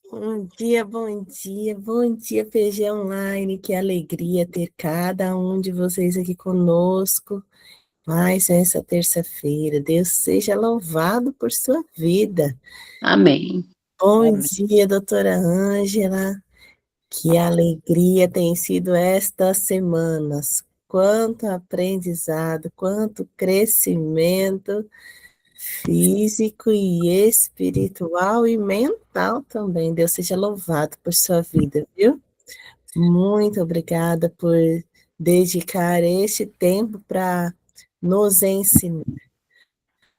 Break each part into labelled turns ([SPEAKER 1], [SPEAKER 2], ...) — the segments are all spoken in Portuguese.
[SPEAKER 1] Bom dia, PG Online. Que alegria ter cada um de vocês aqui conosco. Mais essa terça-feira. Deus seja louvado por sua vida.
[SPEAKER 2] Amém.
[SPEAKER 1] Bom
[SPEAKER 2] Amém.
[SPEAKER 1] dia, doutora Ângela. Que alegria tem sido estas semanas. Quanto aprendizado, quanto crescimento físico e espiritual e mental também. Deus seja louvado por sua vida, viu? Muito obrigada por dedicar este tempo para nos ensinar.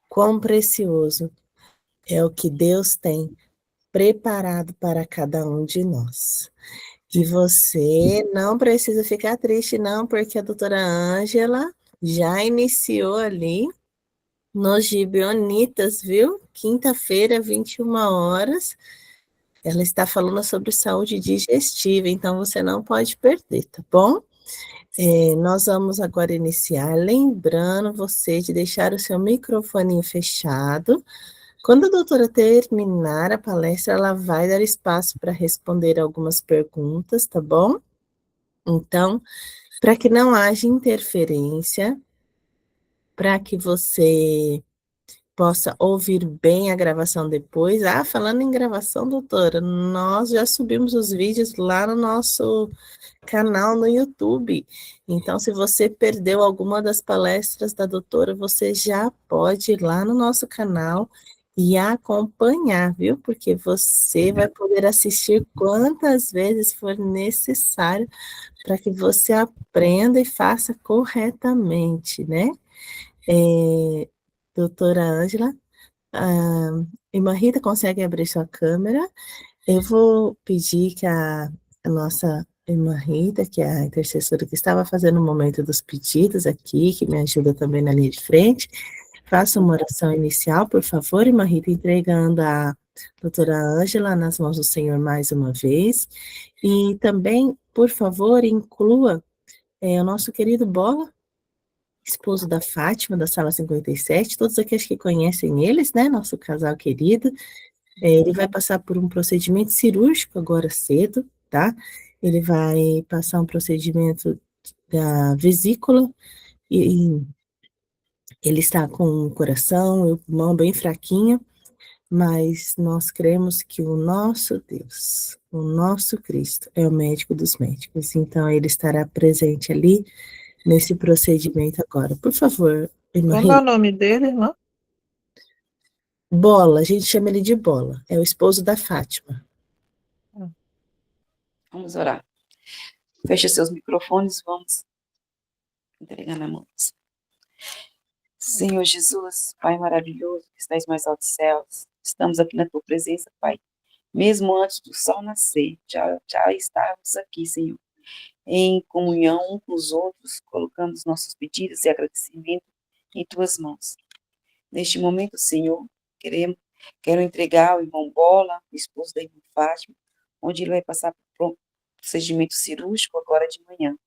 [SPEAKER 1] Quão precioso é o que Deus tem preparado para cada um de nós. E você não precisa ficar triste, não, porque a doutora Ângela já iniciou ali nos Gibeonitas, viu? Quinta-feira, 21 horas. Ela está falando sobre saúde digestiva, então você não pode perder, tá bom? Nós vamos agora iniciar, lembrando você de deixar o seu microfone fechado. Quando a doutora terminar a palestra, ela vai dar espaço para responder algumas perguntas, tá bom? Então, para que não haja interferência, para que você possa ouvir bem a gravação depois. Ah, falando em gravação, doutora, nós já subimos os vídeos lá no nosso canal no YouTube. Então, se você perdeu alguma das palestras da doutora, você já pode ir lá no nosso canal e acompanhar, viu? Porque você vai poder assistir quantas vezes for necessário para que você aprenda e faça corretamente, né? É, doutora Ângela, a irmã Rita consegue abrir sua câmera? Eu vou pedir que a nossa irmã Rita, que é a intercessora que estava fazendo o momento dos pedidos aqui, que me ajuda também na linha de frente, faça uma oração inicial, por favor, irmã Rita, entregando a doutora Ângela nas mãos do Senhor mais uma vez. E também, por favor, inclua o nosso querido Bola, esposo da Fátima, da Sala 57, todos aqueles que conhecem eles, né, nosso casal querido. Ele vai passar por um procedimento cirúrgico agora cedo, tá? Ele vai passar um procedimento da vesícula e ele está com o coração e o pulmão bem fraquinho, mas nós cremos que o nosso Deus, o nosso Cristo, é o médico dos médicos, então ele estará presente ali nesse procedimento agora. Por favor, irmã
[SPEAKER 3] Como é o
[SPEAKER 1] Rita.
[SPEAKER 3] nome dele, irmã?
[SPEAKER 1] Bola, a gente chama ele de Bola, é o esposo da Fátima.
[SPEAKER 2] Vamos orar. Feche seus microfones, vamos entregar na mão. Senhor Jesus, Pai maravilhoso, que estás mais alto dos céus, estamos aqui na tua presença, Pai. Mesmo antes do sol nascer, já estávamos aqui, Senhor, em comunhão uns com os outros, colocando os nossos pedidos e agradecimento em tuas mãos. Neste momento, Senhor, quero entregar ao irmão Bola, o esposo da irmã Fátima, onde ele vai passar por um procedimento cirúrgico agora de manhã.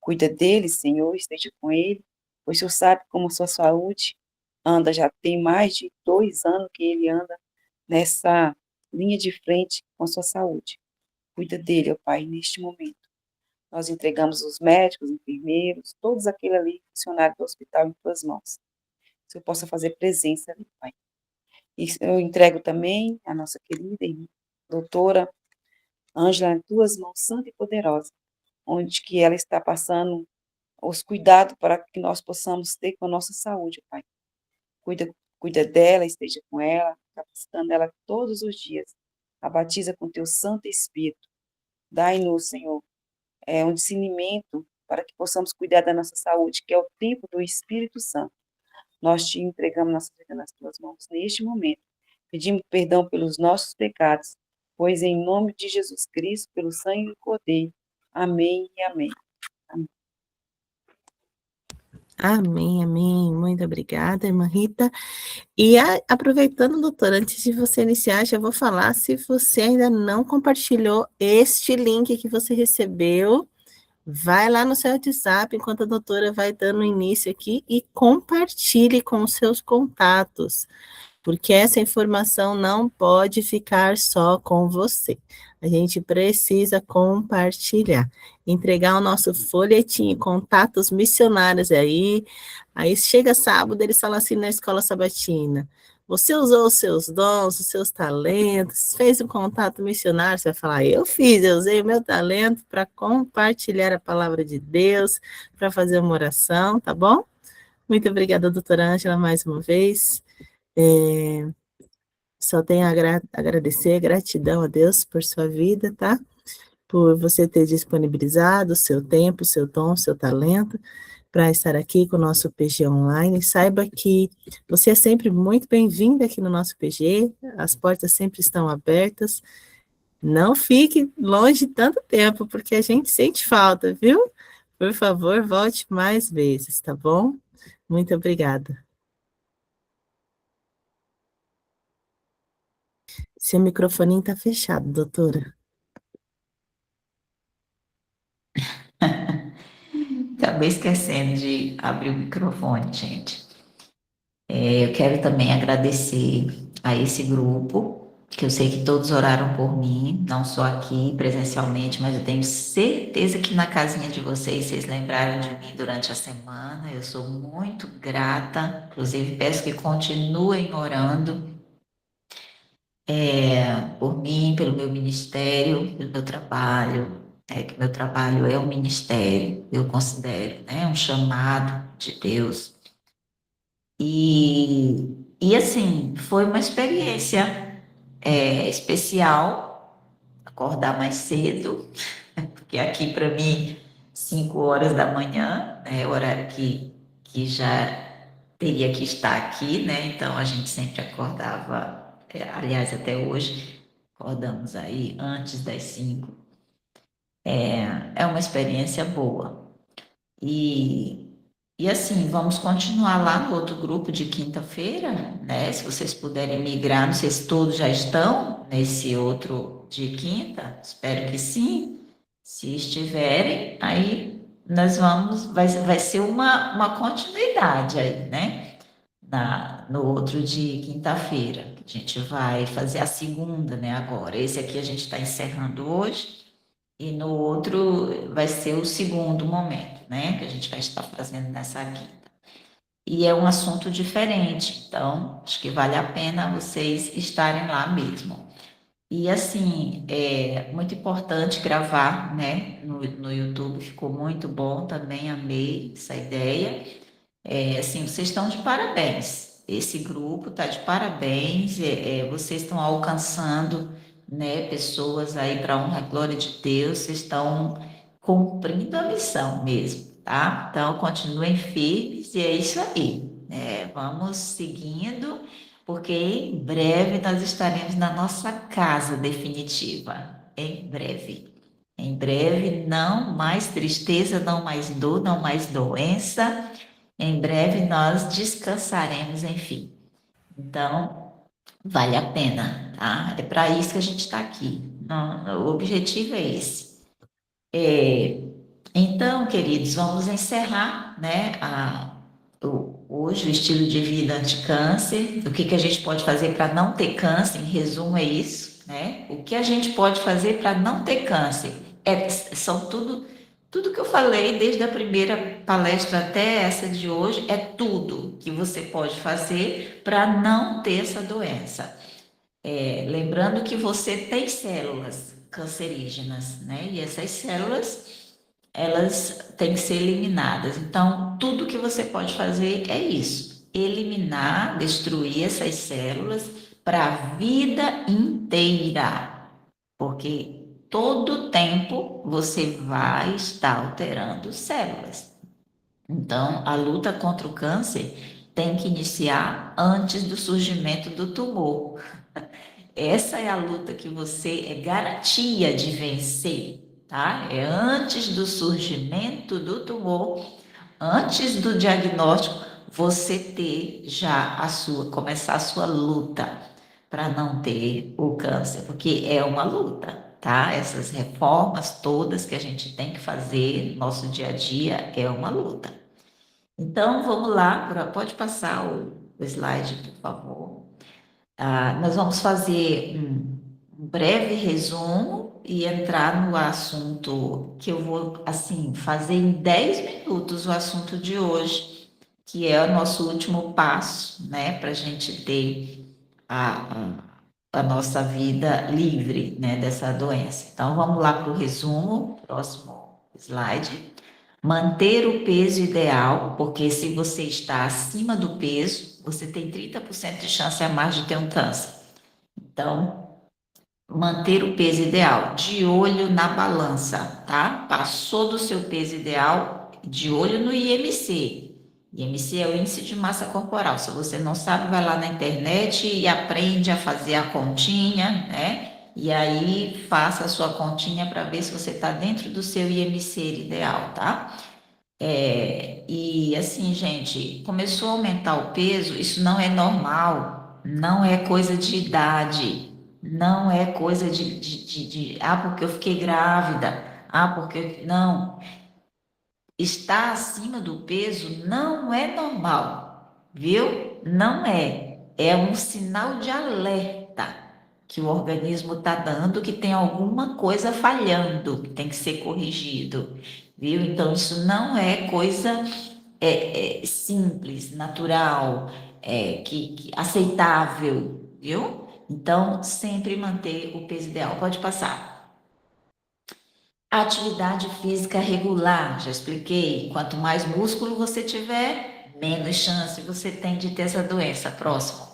[SPEAKER 2] Cuida dele, Senhor, esteja com ele, pois o Senhor sabe como sua saúde anda, já tem mais de 2 anos que ele anda nessa linha de frente com a sua saúde. Cuida dele, ó Pai, neste momento. Nós entregamos os médicos, enfermeiros, todos aqueles ali, funcionários do hospital, em tuas mãos. Que o Senhor possa fazer presença ali, Pai. E eu entrego também a nossa querida doutora Ângela em tuas mãos, santa e poderosa, onde que ela está passando os cuidados para que nós possamos ter com a nossa saúde, Pai. Cuida dela, esteja com ela, capacitando ela todos os dias. A batiza com teu Santo Espírito. Dai-nos, Senhor, um discernimento para que possamos cuidar da nossa saúde, que é o tempo do Espírito Santo. Nós te entregamos nossa vida nas tuas mãos neste momento. Pedimos perdão pelos nossos pecados, pois em nome de Jesus Cristo, pelo sangue do Cordeiro. Amém e amém. Amém.
[SPEAKER 1] Amém, amém. Muito obrigada, irmã Rita. E aproveitando, doutora, antes de você iniciar, já vou falar, se você ainda não compartilhou este link que você recebeu, vai lá no seu WhatsApp, enquanto a doutora vai dando início aqui, e compartilhe com os seus contatos. porque essa informação não pode ficar só com você. A gente precisa compartilhar, entregar o nosso folhetim, contatos missionários aí chega sábado, eles falam assim na escola sabatina, você usou os seus dons, os seus talentos, fez um contato missionário, você vai falar, eu usei o meu talento para compartilhar a palavra de Deus, para fazer uma oração, tá bom? Muito obrigada, doutora Ângela, mais uma vez. Só tenho a agradecer, gratidão a Deus por sua vida, tá? Por você ter disponibilizado o seu tempo, o seu dom, o seu talento para estar aqui com o nosso PG Online. Saiba que você é sempre muito bem-vinda aqui no nosso PG, as portas sempre estão abertas. Não fique longe tanto tempo, porque a gente sente falta, viu? Por favor, volte mais vezes, tá bom? Muito obrigada. Seu microfone está fechado, doutora.
[SPEAKER 3] Acabei esquecendo de abrir o microfone, gente. Eu quero também agradecer a esse grupo, que eu sei que todos oraram por mim, não só aqui presencialmente, mas eu tenho certeza que na casinha de vocês, vocês lembraram de mim durante a semana. Eu sou muito grata, inclusive peço que continuem orando por mim, pelo meu ministério, pelo meu trabalho. Que meu trabalho é um ministério, eu considero, né, um chamado de Deus. E assim, foi uma experiência especial, acordar mais cedo, porque aqui para mim, 5 horas da manhã, é o horário que já teria que estar aqui, né? Então a gente sempre acordava, aliás, até hoje, acordamos aí antes das 5. É uma experiência boa. E assim, vamos continuar lá no outro grupo de quinta-feira, né? Se vocês puderem migrar, não sei se todos já estão nesse outro de quinta, espero que sim. Se estiverem, aí nós vamos, vai ser uma continuidade aí, né? No outro de quinta-feira, que a gente vai fazer a segunda, né? Agora, esse aqui a gente está encerrando hoje. E no outro vai ser o segundo momento, né? Que a gente vai estar fazendo nessa quinta. E é um assunto diferente, então acho que vale a pena vocês estarem lá mesmo. E assim, é muito importante gravar, né? No YouTube ficou muito bom também, amei essa ideia. Assim, vocês estão de parabéns. Esse grupo está de parabéns. Vocês estão alcançando, né, pessoas aí para a honra e glória de Deus. Vocês estão cumprindo a missão mesmo, tá? Então, continuem firmes e é isso aí. Vamos seguindo, porque em breve nós estaremos na nossa casa definitiva. Em breve. Em breve, não mais tristeza, não mais dor, não mais doença. Em breve nós descansaremos, enfim. Então, vale a pena, tá? É para isso que a gente está aqui. O objetivo é esse. Então, queridos, vamos encerrar, né? Hoje o estilo de vida anti-câncer. O que que a gente pode fazer para não ter câncer? Em resumo, é isso, né? O que a gente pode fazer para não ter câncer? São tudo que eu falei, desde a primeira palestra até essa de hoje, é tudo que você pode fazer para não ter essa doença. Lembrando que você tem células cancerígenas, né? E essas células, elas têm que ser eliminadas. Então, tudo que você pode fazer é isso: eliminar, destruir essas células para a vida inteira, porque todo tempo você vai estar alterando células. Então, a luta contra o câncer tem que iniciar antes do surgimento do tumor. Essa é a luta que você é garantia de vencer, tá? É antes do surgimento do tumor, antes do diagnóstico, você ter já começar a sua luta para não ter o câncer, porque é uma luta, tá? Essas reformas todas que a gente tem que fazer no nosso dia a dia é uma luta. Então, vamos lá, pode passar o slide, por favor. Nós vamos fazer um breve resumo e entrar no assunto que eu vou, assim, fazer em 10 minutos o assunto de hoje, que é o nosso último passo, né, para a gente ter a nossa vida livre, né, dessa doença. Então, vamos lá para o resumo, próximo slide. Manter o peso ideal, porque se você está acima do peso, você tem 30% de chance a mais de ter um câncer. Então, manter o peso ideal, de olho na balança, tá? Passou do seu peso ideal, de olho no IMC. IMC é o índice de massa corporal. Se você não sabe, vai lá na internet e aprende a fazer a continha, né? E aí faça a sua continha para ver se você está dentro do seu IMC ideal, tá? E assim, gente, começou a aumentar o peso, isso não é normal, não é coisa de idade, não é coisa porque eu fiquei grávida, porque. Não, estar acima do peso não é normal, viu? Não é. É um sinal de alerta que o organismo está dando que tem alguma coisa falhando, que tem que ser corrigido, viu? Então, isso não é coisa simples, natural, que aceitável, viu? Então, sempre manter o peso ideal. Pode passar. Atividade física regular, já expliquei. Quanto mais músculo você tiver, menos chance você tem de ter essa doença. Próximo.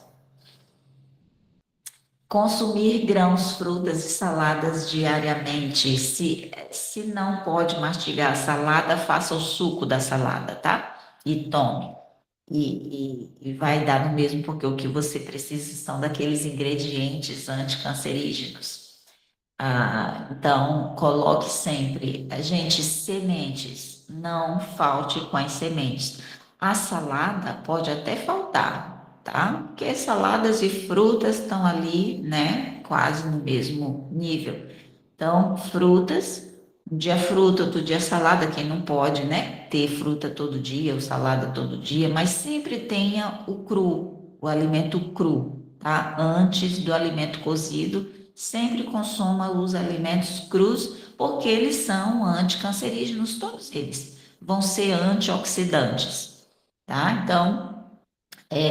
[SPEAKER 3] Consumir grãos, frutas e saladas diariamente. Se não pode mastigar a salada, faça o suco da salada, tá? E tome. E vai dar no mesmo, porque o que você precisa são daqueles ingredientes anticancerígenos. Então, coloque sempre, gente, sementes, não falte com as sementes. A salada pode até faltar, tá? Porque saladas e frutas estão ali, né? Quase no mesmo nível. Então, frutas, um dia fruta, outro dia salada, quem não pode, né? Ter fruta todo dia ou salada todo dia, mas sempre tenha o cru, o alimento cru, tá? Antes do alimento cozido, sempre consuma os alimentos crus, porque eles são anticancerígenos, todos eles vão ser antioxidantes, tá? Então,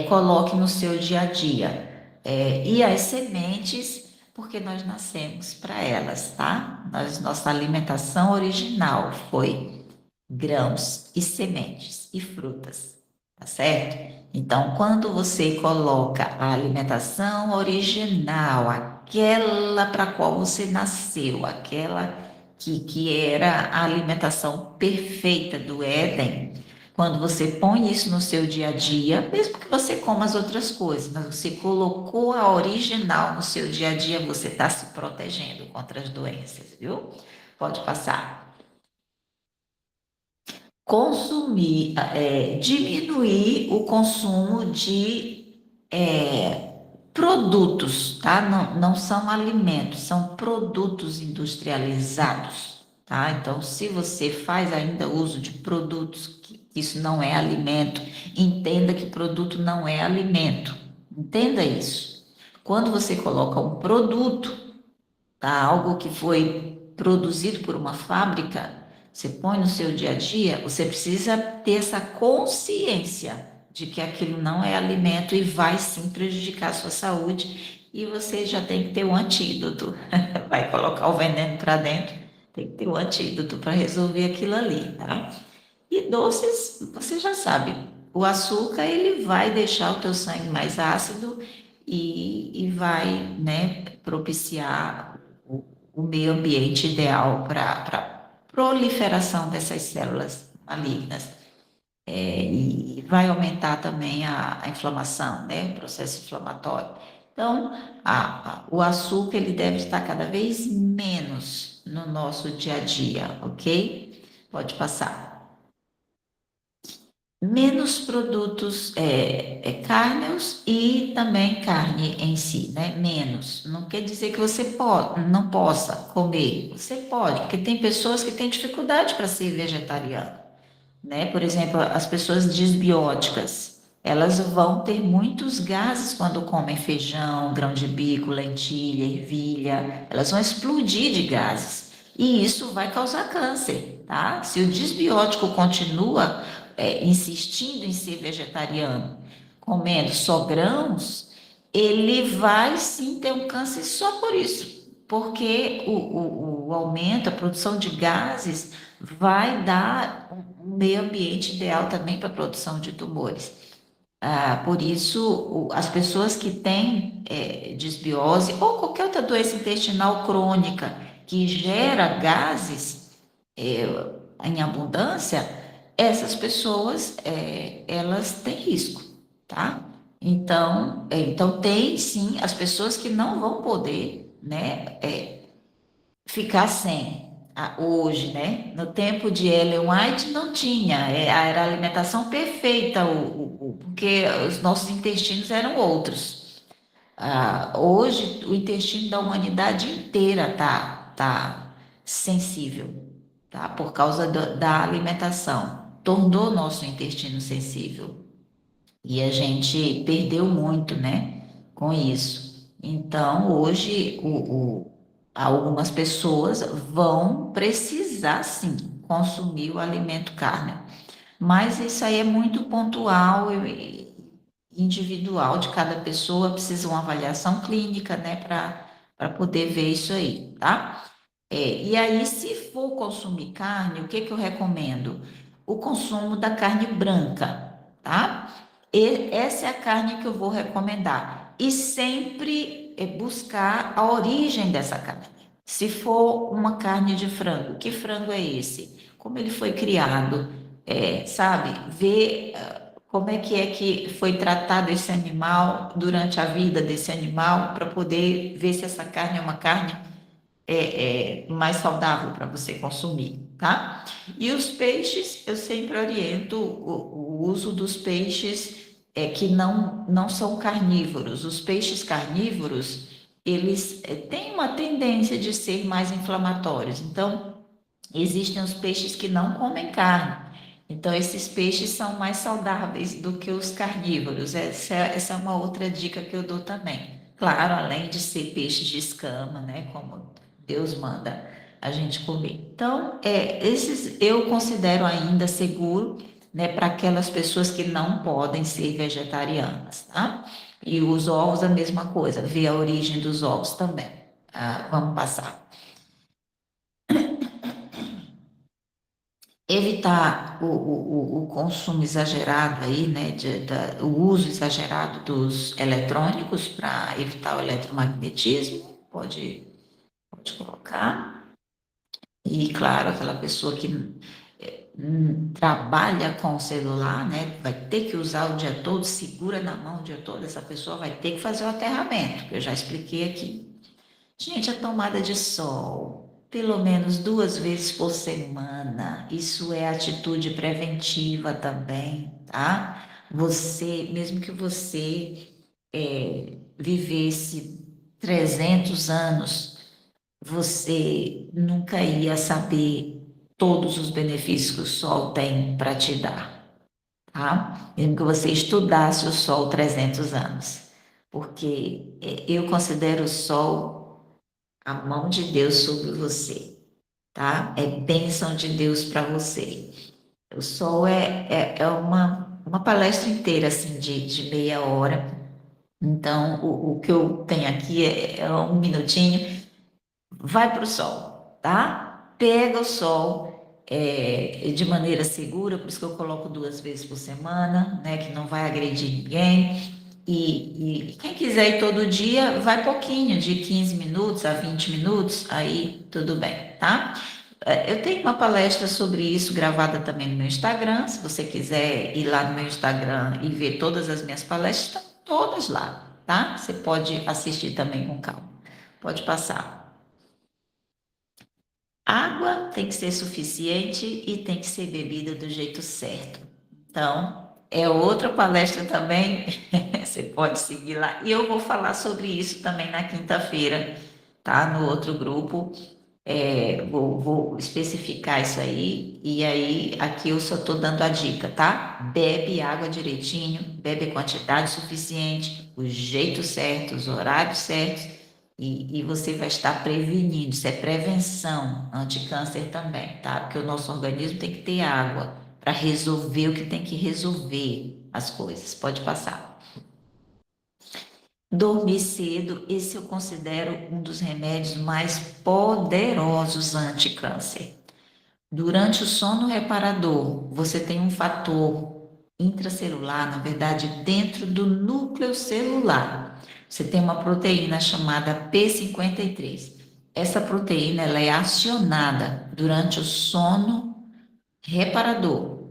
[SPEAKER 3] coloque no seu dia a dia. E as sementes, porque nós nascemos para elas, tá? Nossa alimentação original foi grãos e sementes e frutas, tá certo? Então, quando você coloca a alimentação original, aquela para qual você nasceu, aquela que era a alimentação perfeita do Éden, quando você põe isso no seu dia a dia, mesmo que você coma as outras coisas, mas você colocou a original no seu dia a dia, você está se protegendo contra as doenças, viu? Pode passar. Consumir, diminuir o consumo de produtos, tá? Não, não são alimentos, são produtos industrializados, tá? Então, se você faz ainda uso de produtos que isso não é alimento, entenda que produto não é alimento. Entenda isso. Quando você coloca um produto, tá? Algo que foi produzido por uma fábrica, você põe no seu dia a dia, você precisa ter essa consciência de que aquilo não é alimento e vai sim prejudicar a sua saúde, e você já tem que ter um antídoto. Vai colocar o veneno para dentro, tem que ter um antídoto para resolver aquilo ali, tá? E doces, você já sabe, o açúcar ele vai deixar o teu sangue mais ácido e vai, né, propiciar o meio ambiente ideal para proliferação dessas células malignas. E vai aumentar também a inflamação, né, o processo inflamatório. Então, o açúcar ele deve estar cada vez menos no nosso dia a dia, ok? Pode passar. Menos produtos cárneos e também carne em si, né? Menos. Não quer dizer que você não possa comer. Você pode, porque tem pessoas que têm dificuldade para ser vegetariano, né? Por exemplo, as pessoas disbióticas. elas vão ter muitos gases quando comem feijão, grão de bico, lentilha, ervilha. Elas vão explodir de gases. E isso vai causar câncer, tá? Se o desbiótico continua insistindo em ser vegetariano, comendo só grãos, ele vai sim ter um câncer só por isso. Porque o aumento, a produção de gases vai dar um meio ambiente ideal também para a produção de tumores. Por isso, as pessoas que têm disbiose ou qualquer outra doença intestinal crônica que gera gases é, em abundância, essas pessoas elas têm risco, tá? Então tem sim as pessoas que não vão poder, né, ficar sem. Hoje, né? No tempo de Ellen White não tinha, era a alimentação perfeita, porque os nossos intestinos eram outros. Hoje, o intestino da humanidade inteira tá sensível, tá? Por causa da alimentação. Tornou nosso intestino sensível. E a gente perdeu muito, né, com isso. Então, hoje, algumas pessoas vão precisar, sim, consumir o alimento carne. Mas isso aí é muito pontual e individual de cada pessoa, precisa uma avaliação clínica, né, para poder ver isso aí, tá? E aí, se for consumir carne, o que que eu recomendo? O consumo da carne branca, tá? Essa é a carne que eu vou recomendar. E sempre buscar a origem dessa carne. Se for uma carne de frango, que frango é esse? Como ele foi criado? Sabe? Ver como é que foi tratado esse animal durante a vida desse animal, para poder ver se essa carne é uma carne mais saudável para você consumir, tá? E os peixes, eu sempre oriento o uso dos peixes que não são carnívoros. Os peixes carnívoros, eles têm uma tendência de ser mais inflamatórios. Então, existem os peixes que não comem carne. Então, esses peixes são mais saudáveis do que os carnívoros. Essa é uma outra dica que eu dou também. Claro, além de ser peixes de escama, né? Como Deus manda a gente comer. Então, esses eu considero ainda seguro, né? Para aquelas pessoas que não podem ser vegetarianas, tá? E os ovos, a mesma coisa. Ver a origem dos ovos também. Vamos passar. Evitar o consumo exagerado aí, né, o uso exagerado dos eletrônicos para evitar o eletromagnetismo, pode colocar. E, claro, aquela pessoa que trabalha com o celular, né, vai ter que usar o dia todo, segura na mão o dia todo, essa pessoa vai ter que fazer o aterramento, que eu já expliquei aqui. Gente, a tomada de sol, pelo menos 2 vezes por semana, isso é atitude preventiva também, tá? Mesmo que você vivesse 300 anos, você nunca ia saber todos os benefícios que o sol tem para te dar, tá? Mesmo que você estudasse o sol 300 anos, porque eu considero o sol a mão de Deus sobre você, tá? É bênção de Deus para você. O sol é uma palestra inteira, assim, de meia hora. Então, o que eu tenho aqui é 1 minutinho. Vai para o sol, tá? Pega o sol de maneira segura, por isso que eu coloco 2 vezes por semana, né? Que não vai agredir ninguém. E quem quiser ir todo dia, vai pouquinho, de 15 minutos a 20 minutos, aí tudo bem, tá? Eu tenho uma palestra sobre isso gravada também no meu Instagram. Se você quiser ir lá no meu Instagram e ver todas as minhas palestras, estão todas lá, tá? Você pode assistir também com calma. Pode passar. Água tem que ser suficiente e tem que ser bebida do jeito certo. Então, é outra palestra também, você pode seguir lá. E eu vou falar sobre isso também na quinta-feira, tá? No outro grupo. Vou especificar isso aí, e aí aqui eu só estou dando a dica, tá? Bebe água direitinho, bebe a quantidade suficiente, o jeito certo, os horários certos, e você vai estar prevenindo. Isso é prevenção, anticâncer também, tá? Porque o nosso organismo tem que ter água para resolver o que tem que resolver as coisas. Pode passar. Dormir cedo, esse eu considero um dos remédios mais poderosos anti-câncer. Durante o sono reparador, você tem um fator intracelular, na verdade, dentro do núcleo celular. Você tem uma proteína chamada P53. Essa proteína ela é acionada durante o sono reparador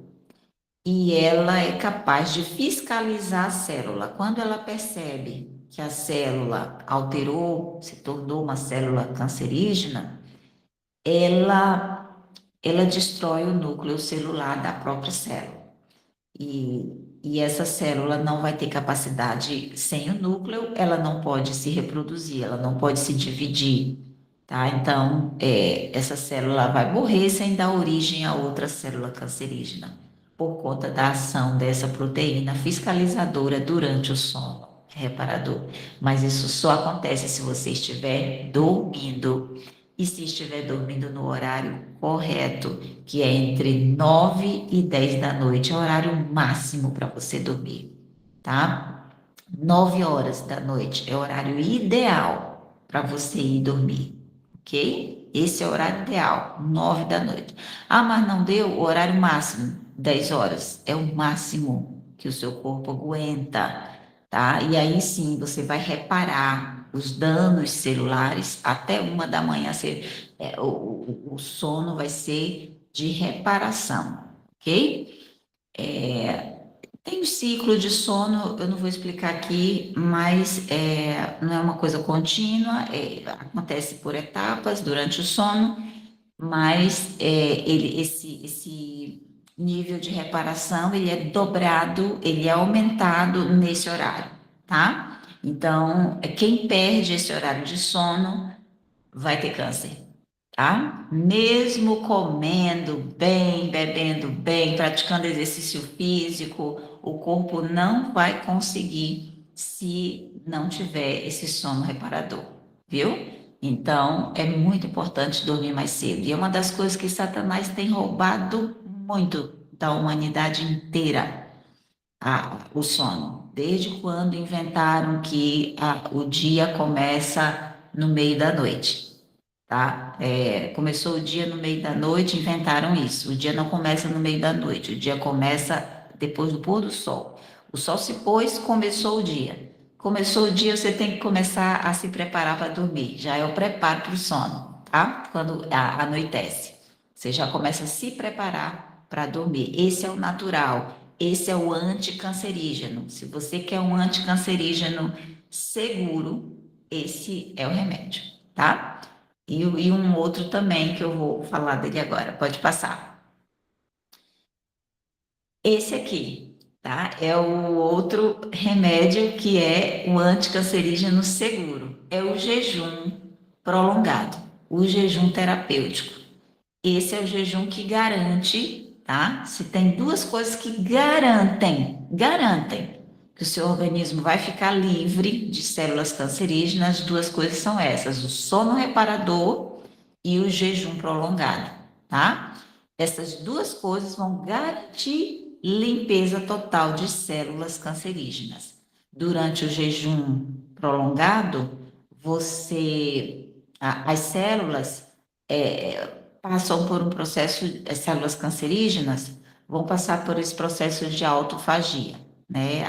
[SPEAKER 3] e ela é capaz de fiscalizar a célula. Quando ela percebe que a célula alterou, se tornou uma célula cancerígena, ela destrói o núcleo celular da própria célula. E essa célula não vai ter capacidade sem o núcleo, ela não pode se reproduzir, ela não pode se dividir, tá? Então, essa célula vai morrer sem dar origem a outra célula cancerígena, por conta da ação dessa proteína fiscalizadora durante o sono reparador. Mas isso só acontece se você estiver dormindo. E se estiver dormindo no horário correto, que é entre 9 e 10 da noite, é o horário máximo para você dormir, tá? 9 horas da noite é o horário ideal para você ir dormir, ok? Esse é o horário ideal, 9 da noite. Ah, mas não deu o horário máximo, 10 horas, é o máximo que o seu corpo aguenta, tá? E aí sim você vai reparar os danos celulares até 1 da manhã. O sono vai ser de reparação, ok? Tem um ciclo de sono, eu não vou explicar aqui, mas não é uma coisa contínua, acontece por etapas durante o sono, mas esse nível de reparação ele é dobrado, ele é aumentado nesse horário, tá? Então, quem perde esse horário de sono vai ter câncer, tá? Mesmo comendo bem, bebendo bem, praticando exercício físico, o corpo não vai conseguir se não tiver esse sono reparador, viu? Então, é muito importante dormir mais cedo. E é uma das coisas que Satanás tem roubado muito da humanidade inteira, o sono. Desde quando inventaram que o dia começa no meio da noite, tá? Começou o dia no meio da noite, inventaram isso. O dia não começa no meio da noite, o dia começa depois do pôr do sol. O sol se pôs, começou o dia. Começou o dia, você tem que começar a se preparar para dormir. Já é o preparo para o sono, tá? Quando anoitece. Você já começa a se preparar para dormir. Esse é o natural. Esse é o anticancerígeno. Se você quer um anticancerígeno seguro, esse é o remédio, tá? E um outro também que eu vou falar dele agora. Pode passar. Esse aqui, tá? É o outro remédio que é o anticancerígeno seguro. É o jejum prolongado, o jejum terapêutico. Esse é o jejum que garante, tá? Se tem duas coisas que garantem que o seu organismo vai ficar livre de células cancerígenas, as duas coisas são essas: o sono reparador e o jejum prolongado, tá? Essas duas coisas vão garantir limpeza total de células cancerígenas. Durante o jejum prolongado, as células passam por um processo, as células cancerígenas vão passar por esse processo de autofagia, né?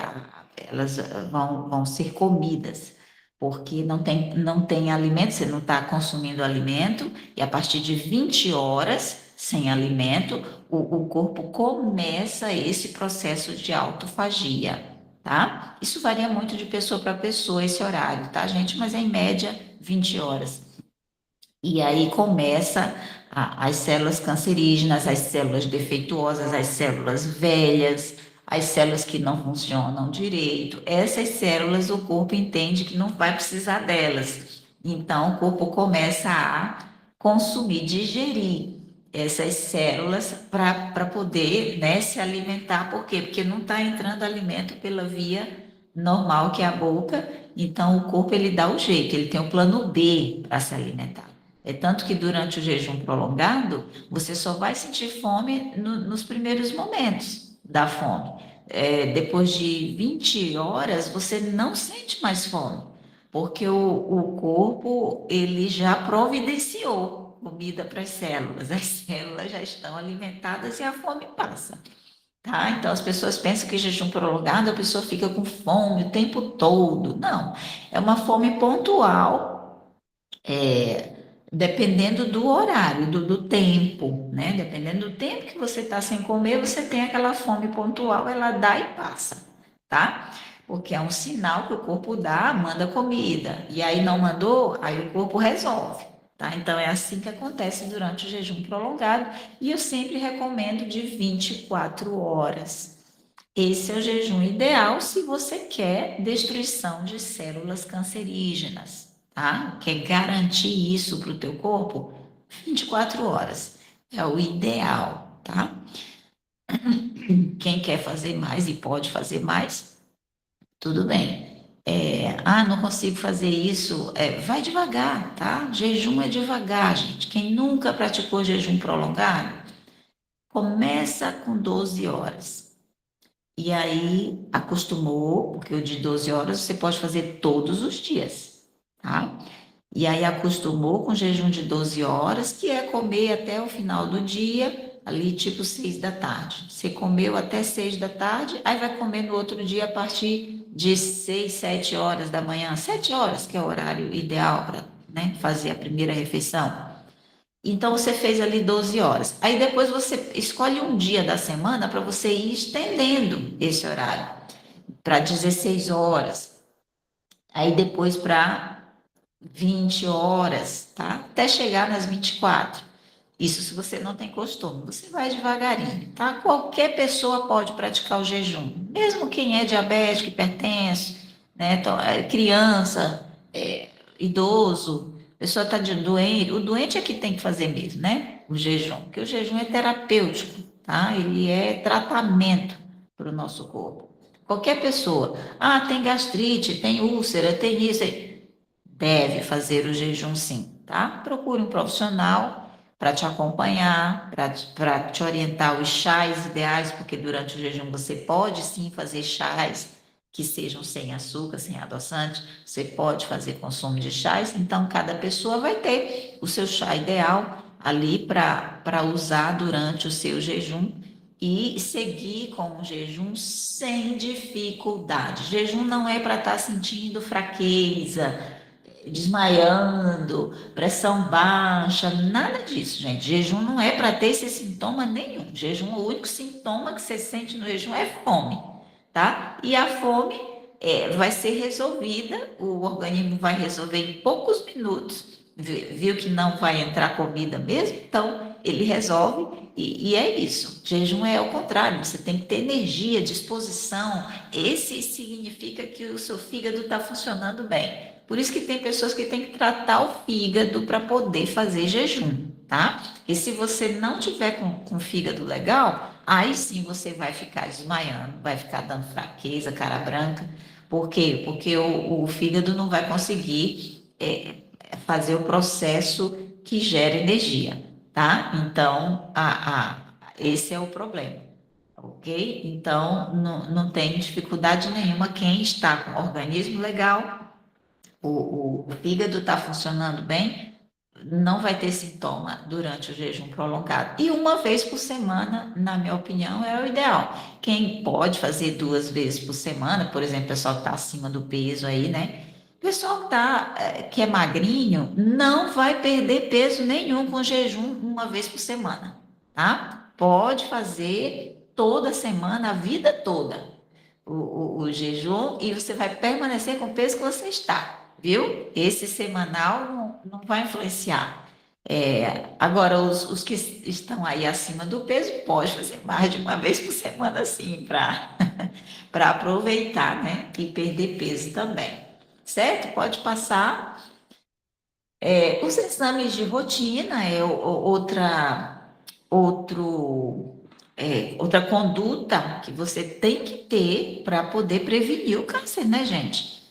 [SPEAKER 3] Elas vão ser comidas, porque não tem alimento, você não está consumindo alimento, e a partir de 20 horas sem alimento, o corpo começa esse processo de autofagia, tá? Isso varia muito de pessoa para pessoa, esse horário, tá, gente? Mas é em média 20 horas. E aí começa as células cancerígenas, as células defeituosas, as células velhas, as células que não funcionam direito. Essas células o corpo entende que não vai precisar delas. Então o corpo começa a consumir, digerir essas células para poder, né, se alimentar. Por quê? Porque não está entrando alimento pela via normal, que é a boca, então o corpo ele dá o jeito, ele tem o plano B para se alimentar. É tanto que durante o jejum prolongado, você só vai sentir fome nos primeiros momentos da fome. Depois de 20 horas, você não sente mais fome, porque o corpo ele já providenciou comida para as células já estão alimentadas e a fome passa. Tá? Então as pessoas pensam que jejum prolongado a pessoa fica com fome o tempo todo. Não, é uma fome pontual, dependendo do horário, do tempo, né? Dependendo do tempo que você está sem comer, você tem aquela fome pontual, ela dá e passa, tá? Porque é um sinal que o corpo dá, manda comida. E aí não mandou, aí o corpo resolve. Tá? Então é assim que acontece durante o jejum prolongado. E eu sempre recomendo de 24 horas. Esse é o jejum ideal se você quer destruição de células cancerígenas, tá? Quer garantir isso para o teu corpo? 24 horas é o ideal, tá? Quem quer fazer mais e pode fazer mais, tudo bem. Não consigo fazer isso. Vai devagar, tá? Jejum é devagar, gente. Quem nunca praticou jejum prolongado, começa com 12 horas. E aí acostumou, porque o de 12 horas você pode fazer todos os dias, tá? E aí acostumou com jejum de 12 horas, que é comer até o final do dia, ali tipo 6 da tarde. Você comeu até 6 da tarde, aí vai comer no outro dia a partir de 6, 7 horas da manhã. 7 horas, que é o horário ideal para, né, fazer a primeira refeição. Então você fez ali 12 horas. Aí depois você escolhe um dia da semana para você ir estendendo esse horário para 16 horas. Aí depois para 20 horas, tá? Até chegar nas 24. Isso se você não tem costume, você vai devagarinho, tá? Qualquer pessoa pode praticar o jejum, mesmo quem é diabético, hipertenso, né? Então, criança, idoso, pessoa está doente, o doente é que tem que fazer mesmo, né? O jejum, porque o jejum é terapêutico, tá? Ele é tratamento para o nosso corpo. Qualquer pessoa, tem gastrite, tem úlcera, tem isso, deve fazer o jejum sim, tá? Procure um profissional para te acompanhar, para te orientar os chás ideais, porque durante o jejum você pode sim fazer chás que sejam sem açúcar, sem adoçante, você pode fazer consumo de chás, então cada pessoa vai ter o seu chá ideal ali para usar durante o seu jejum e seguir com o jejum sem dificuldade. Jejum não é para estar sentindo fraqueza, desmaiando, pressão baixa, nada disso, gente. Jejum não é para ter esse sintoma nenhum. Jejum, o único sintoma que você sente no jejum é fome, tá? E a fome vai ser resolvida, o organismo vai resolver em poucos minutos. Viu que não vai entrar comida mesmo? Então, ele resolve e é isso. Jejum é o contrário, você tem que ter energia, disposição. Esse significa que o seu fígado está funcionando bem. Por isso que tem pessoas que têm que tratar o fígado para poder fazer jejum, tá? E se você não tiver com o fígado legal, aí sim você vai ficar desmaiando, vai ficar dando fraqueza, cara branca. Por quê? Porque o fígado não vai conseguir fazer o processo que gera energia, tá? Então, esse é o problema, ok? Então, não tem dificuldade nenhuma quem está com o organismo legal, o fígado está funcionando bem, não vai ter sintoma durante o jejum prolongado. E uma vez por semana, na minha opinião, é o ideal. Quem pode fazer 2 vezes por semana, por exemplo, o pessoal que está acima do peso aí, né? O pessoal que é magrinho não vai perder peso nenhum com jejum uma vez por semana, tá? Pode fazer toda semana, a vida toda, o jejum, e você vai permanecer com o peso que você está, viu? Esse semanal não vai influenciar. Agora, os que estão aí acima do peso, pode fazer mais de uma vez por semana, sim, para aproveitar, né? E perder peso também, certo? Pode passar. Os exames de rotina é outro, outra conduta que você tem que ter para poder prevenir o câncer, né, gente?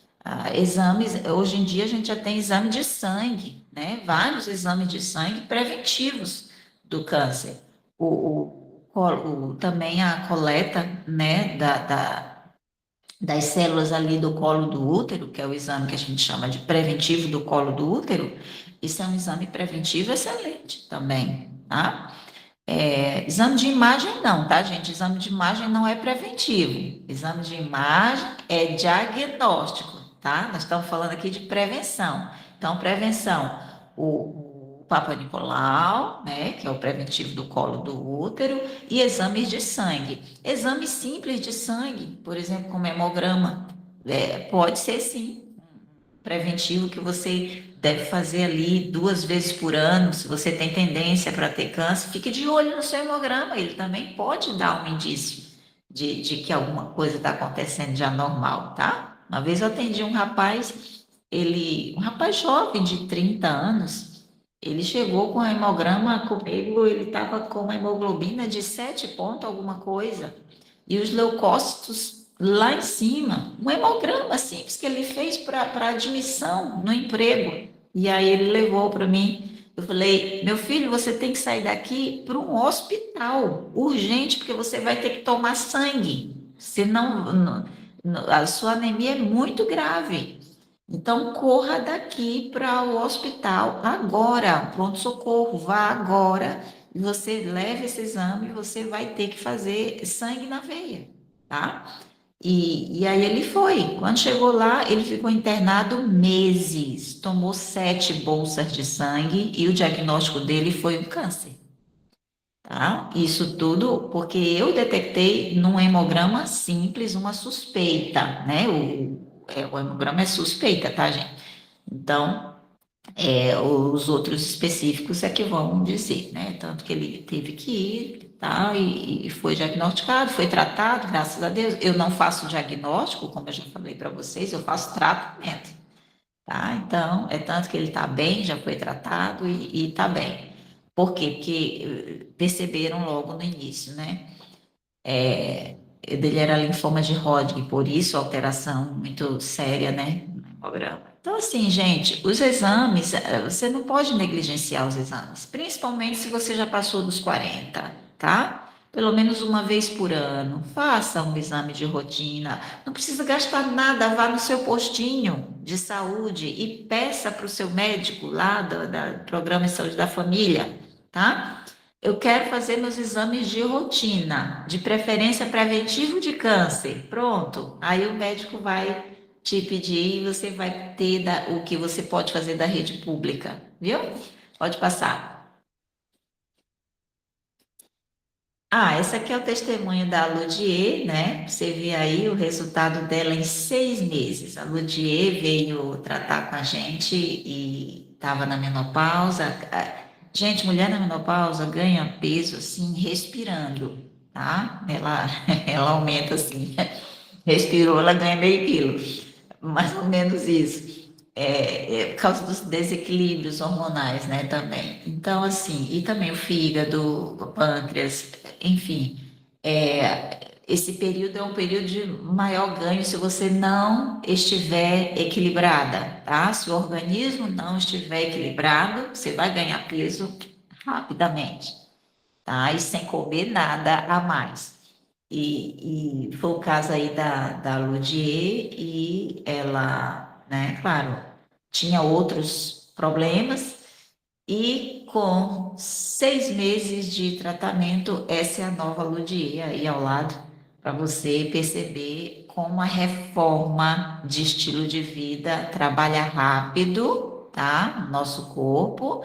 [SPEAKER 3] Exames, hoje em dia a gente já tem exame de sangue, né? Vários exames de sangue preventivos do câncer. Também a coleta, né, das células ali do colo do útero, que é o exame que a gente chama de preventivo do colo do útero, isso é um exame preventivo excelente também, tá? Exame de imagem não, tá, gente? Exame de imagem não é preventivo. Exame de imagem é diagnóstico, tá? Nós estamos falando aqui de prevenção. Então, prevenção, o Papa Nicolau, né, que é o preventivo do colo do útero, e exames de sangue. Exames simples de sangue, por exemplo, como hemograma, pode ser sim preventivo que você deve fazer ali 2 vezes por ano. Se você tem tendência para ter câncer, fique de olho no seu hemograma, ele também pode dar um indício de que alguma coisa está acontecendo de anormal, tá? Uma vez eu atendi um rapaz, um rapaz jovem de 30 anos, ele chegou com a hemograma comigo, ele estava com uma hemoglobina de 7 ponto alguma coisa, e os leucócitos lá em cima, um hemograma simples que ele fez para admissão no emprego. E aí ele levou para mim. Eu falei, meu filho, você tem que sair daqui para um hospital, urgente, porque você vai ter que tomar sangue. Senão, a sua anemia é muito grave. Então, corra daqui para o hospital agora, pronto-socorro, vá agora, e você leva esse exame, você vai ter que fazer sangue na veia, tá? E aí ele foi. Quando chegou lá, ele ficou internado meses, tomou 7 bolsas de sangue e o diagnóstico dele foi um câncer, tá? Isso tudo porque eu detectei num hemograma simples uma suspeita, né? O hemograma é suspeita, tá, gente? Então, os outros específicos é que vão dizer, né? Tanto que ele teve que ir, tá? E foi diagnosticado, foi tratado, graças a Deus. Eu não faço diagnóstico, como eu já falei para vocês, eu faço tratamento, tá? Então, é tanto que ele está bem, já foi tratado e está bem. Por quê? Porque perceberam logo no início, né? Dele era linfoma de Hodgkin, por isso alteração muito séria, né, no hemograma. Então, assim, gente, os exames, você não pode negligenciar os exames, principalmente se você já passou dos 40, tá? Pelo menos uma vez por ano, faça um exame de rotina. Não precisa gastar nada, vá no seu postinho de saúde e peça para o seu médico lá do Programa de Saúde da Família, tá? Eu quero fazer meus exames de rotina, de preferência preventivo de câncer. Pronto. Aí o médico vai te pedir e você vai ter o que você pode fazer da rede pública, viu? Pode passar. Essa aqui é o testemunho da Ludier, né? Você vê aí o resultado dela em 6 meses. A Ludier veio tratar com a gente e estava na menopausa. Gente, mulher na menopausa ganha peso assim, respirando, tá? Ela aumenta assim, respirou, ela ganha meio quilo, mais ou menos isso. Por causa dos desequilíbrios hormonais, né, também. Então, assim, e também o fígado, o pâncreas, enfim, esse período é um período de maior ganho se você não estiver equilibrada, tá? Se o organismo não estiver equilibrado, você vai ganhar peso rapidamente, tá? E sem comer nada a mais. E foi o caso aí da Ludier, e ela, né, claro, tinha outros problemas, e com 6 meses de tratamento, essa é a nova Ludier aí ao lado, para você perceber como a reforma de estilo de vida trabalha rápido, tá? No nosso corpo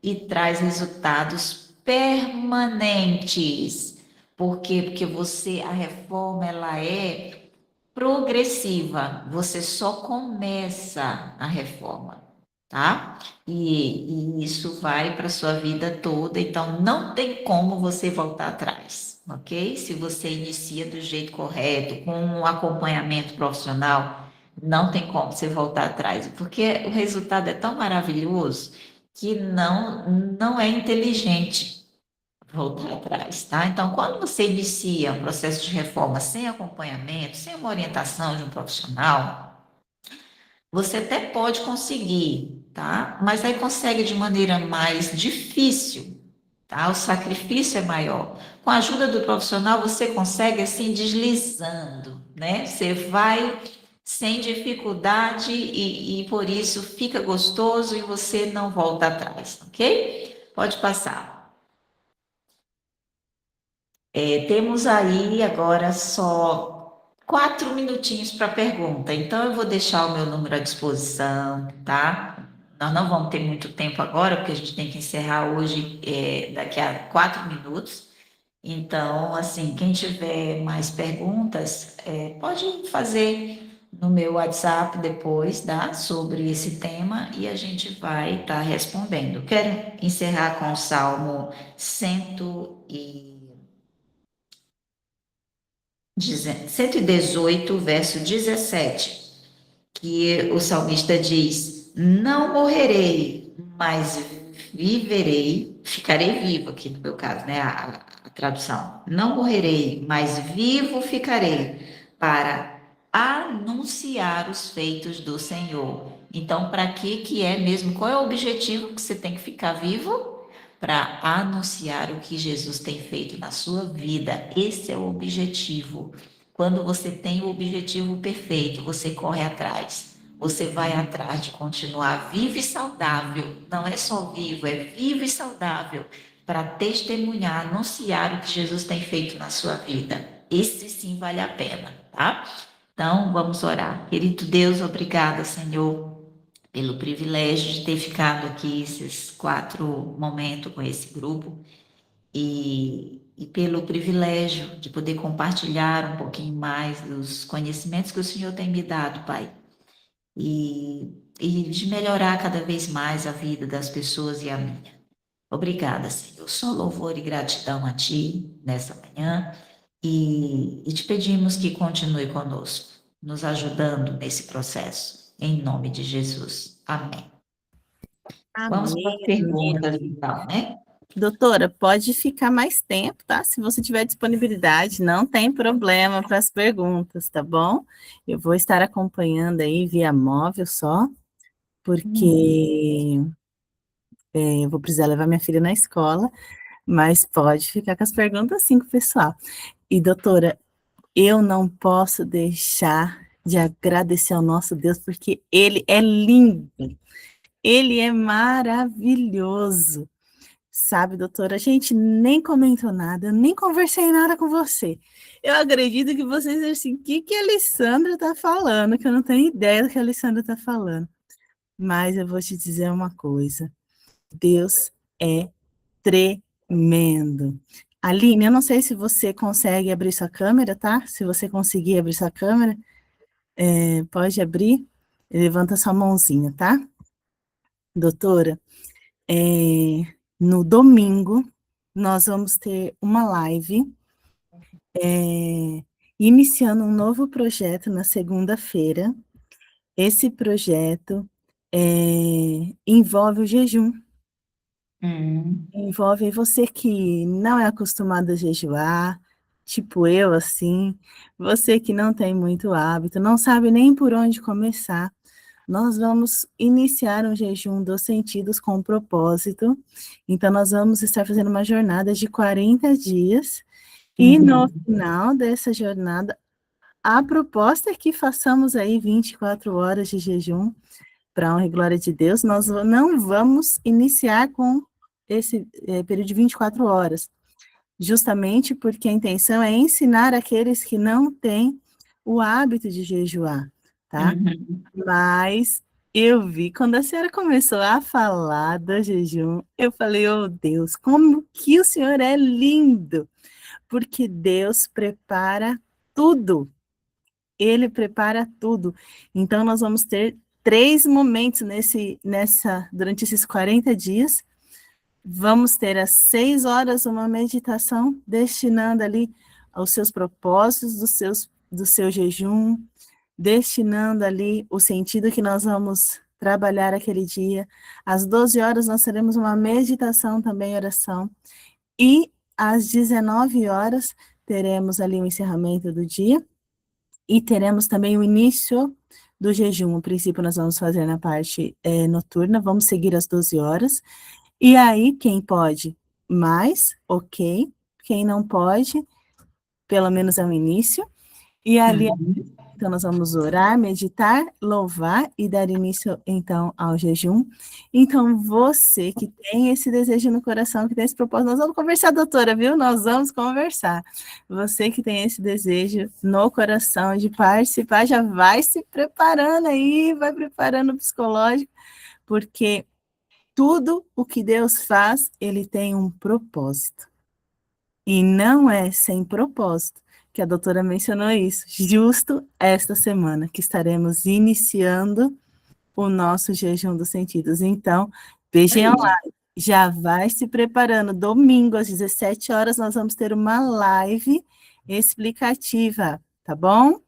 [SPEAKER 3] e traz resultados permanentes. Por quê? Porque a reforma, ela é progressiva, você só começa a reforma, tá? E isso vai para a sua vida toda, então não tem como você voltar atrás, ok? Se você inicia do jeito correto, com um acompanhamento profissional, não tem como você voltar atrás, porque o resultado é tão maravilhoso que não é inteligente voltar atrás, tá? Então, quando você inicia um processo de reforma sem acompanhamento, sem uma orientação de um profissional, você até pode conseguir, tá? Mas aí consegue de maneira mais difícil, tá? O sacrifício é maior. Com a ajuda do profissional, você consegue assim deslizando, né? Você vai sem dificuldade e por isso fica gostoso e você não volta atrás, ok? Pode passar. Temos aí agora só 4 minutinhos para pergunta, então eu vou deixar o meu número à disposição, tá? Nós não vamos ter muito tempo agora, porque a gente tem que encerrar hoje, daqui a 4 minutos. Então, assim, quem tiver mais perguntas, pode fazer no meu WhatsApp depois, tá? Sobre esse tema e a gente vai estar respondendo. Quero encerrar com o Salmo 118, verso 17, que o salmista diz: Não morrerei, mas viverei, ficarei vivo, aqui no meu caso, né? A tradução. Não morrerei, mas vivo ficarei para anunciar os feitos do Senhor. Então, para que é mesmo? Qual é o objetivo que você tem que ficar vivo? Para anunciar o que Jesus tem feito na sua vida. Esse é o objetivo. Quando você tem o objetivo perfeito, você corre atrás. Você vai atrás de continuar vivo e saudável. Não é só vivo, é vivo e saudável para testemunhar, anunciar o que Jesus tem feito na sua vida. Esse sim vale a pena, tá? Então, vamos orar. Querido Deus, obrigada, Senhor, pelo privilégio de ter ficado aqui esses 4 momentos com esse grupo e pelo privilégio de poder compartilhar um pouquinho mais dos conhecimentos que o Senhor tem me dado, Pai, e de melhorar cada vez mais a vida das pessoas e a minha. Obrigada, Senhor. Só louvor e gratidão a Ti nessa manhã e te pedimos que continue conosco, nos ajudando nesse processo, em nome de Jesus. Amém. Vamos para as
[SPEAKER 1] Amém, amém,
[SPEAKER 3] perguntas,
[SPEAKER 1] amém.
[SPEAKER 3] então, né?
[SPEAKER 1] Doutora, pode ficar mais tempo, tá? Se você tiver disponibilidade, não tem problema para as perguntas, tá bom? Eu vou estar acompanhando aí via móvel só, porque eu vou precisar levar minha filha na escola, mas pode ficar com as perguntas sim com o pessoal. E, doutora, eu não posso deixar de agradecer ao nosso Deus, porque Ele é lindo, Ele é maravilhoso. Sabe, doutora, a gente nem comentou nada, eu nem conversei nada com você. Eu acredito que vocês assim, o que a Alessandra está falando, que eu não tenho ideia do que a Alessandra está falando. Mas eu vou te dizer uma coisa, Deus é tremendo. Aline, eu não sei se você consegue abrir sua câmera, tá? Se você conseguir abrir sua câmera, pode abrir, levanta sua mãozinha, tá? Doutora, no domingo, nós vamos ter uma live, iniciando um novo projeto na segunda-feira. Esse projeto envolve o jejum. Envolve você que não é acostumado a jejuar, tipo eu, assim, você que não tem muito hábito, não sabe nem por onde começar. Nós vamos iniciar um jejum dos sentidos com propósito. Então, nós vamos estar fazendo uma jornada de 40 dias. E no final dessa jornada, a proposta é que façamos aí 24 horas de jejum para a honra e glória de Deus. Nós não vamos iniciar com esse período de 24 horas, justamente porque a intenção é ensinar aqueles que não têm o hábito de jejuar, tá? Mas eu vi, quando a senhora começou a falar do jejum, eu falei, oh Deus, como que o Senhor é lindo! Porque Deus prepara tudo. Ele prepara tudo. Então, nós vamos ter 3 momentos durante esses 40 dias. Vamos ter às 6 horas uma meditação destinando ali aos seus propósitos, do seu jejum, destinando ali o sentido que nós vamos trabalhar aquele dia. Às 12 horas nós teremos uma meditação também, oração. E às 19 horas teremos ali o encerramento do dia e teremos também o início do jejum. A princípio nós vamos fazer na parte noturna, vamos seguir às 12 horas. E aí, quem pode mais, ok. Quem não pode, pelo menos é o início. E ali, então, nós vamos orar, meditar, louvar e dar início, então, ao jejum. Então, você que tem esse desejo no coração, que tem esse propósito, nós vamos conversar, doutora, viu? Nós vamos conversar. Você que tem esse desejo no coração de participar, já vai se preparando aí, vai preparando o psicológico, porque tudo o que Deus faz, ele tem um propósito. E não é sem propósito que a doutora mencionou isso, justo esta semana, que estaremos iniciando o nosso jejum dos sentidos. Então, vejam lá, já vai se preparando. Domingo, às 17 horas, nós vamos ter uma live explicativa, tá bom?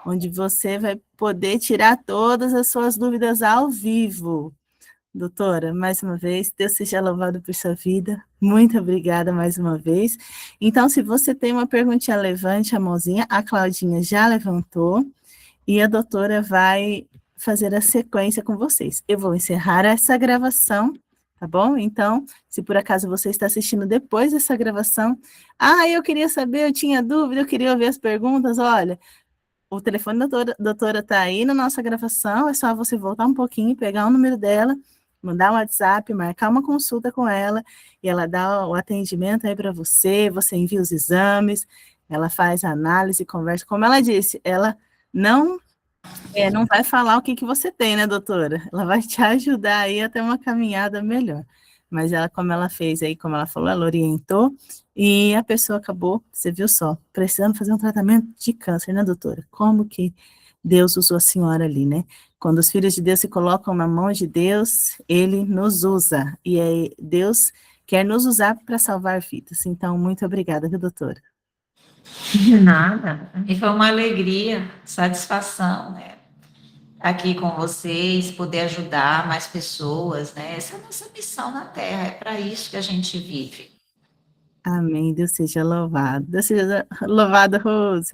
[SPEAKER 1] Onde você vai poder tirar todas as suas dúvidas ao vivo. Doutora, mais uma vez, Deus seja louvado por sua vida. Muito obrigada mais uma vez. Então, se você tem uma perguntinha, levante a mãozinha. A Claudinha já levantou e a doutora vai fazer a sequência com vocês. Eu vou encerrar essa gravação, tá bom? Então, se por acaso você está assistindo depois dessa gravação, eu queria saber, eu tinha dúvida, eu queria ouvir as perguntas, olha, o telefone da doutora está aí na nossa gravação, é só você voltar um pouquinho, pegar o número dela, mandar um WhatsApp, marcar uma consulta com ela, e ela dá o atendimento aí para você, você envia os exames, ela faz a análise, conversa. Como ela disse, ela não vai falar o que você tem, né, doutora? Ela vai te ajudar aí a ter uma caminhada melhor. Mas ela, como ela fez aí, como ela falou, ela orientou, e a pessoa acabou, você viu só, precisando fazer um tratamento de câncer, né, doutora? Como que Deus usou a senhora ali, né? Quando os filhos de Deus se colocam na mão de Deus, ele nos usa. E aí Deus quer nos usar para salvar vidas. Então, muito obrigada, viu, doutora?
[SPEAKER 3] De nada. E foi uma alegria, satisfação, né? Aqui com vocês, poder ajudar mais pessoas, né? Essa é a nossa missão na Terra, é para isso que a gente vive.
[SPEAKER 1] Amém. Deus seja louvado. Deus seja louvado, Rose.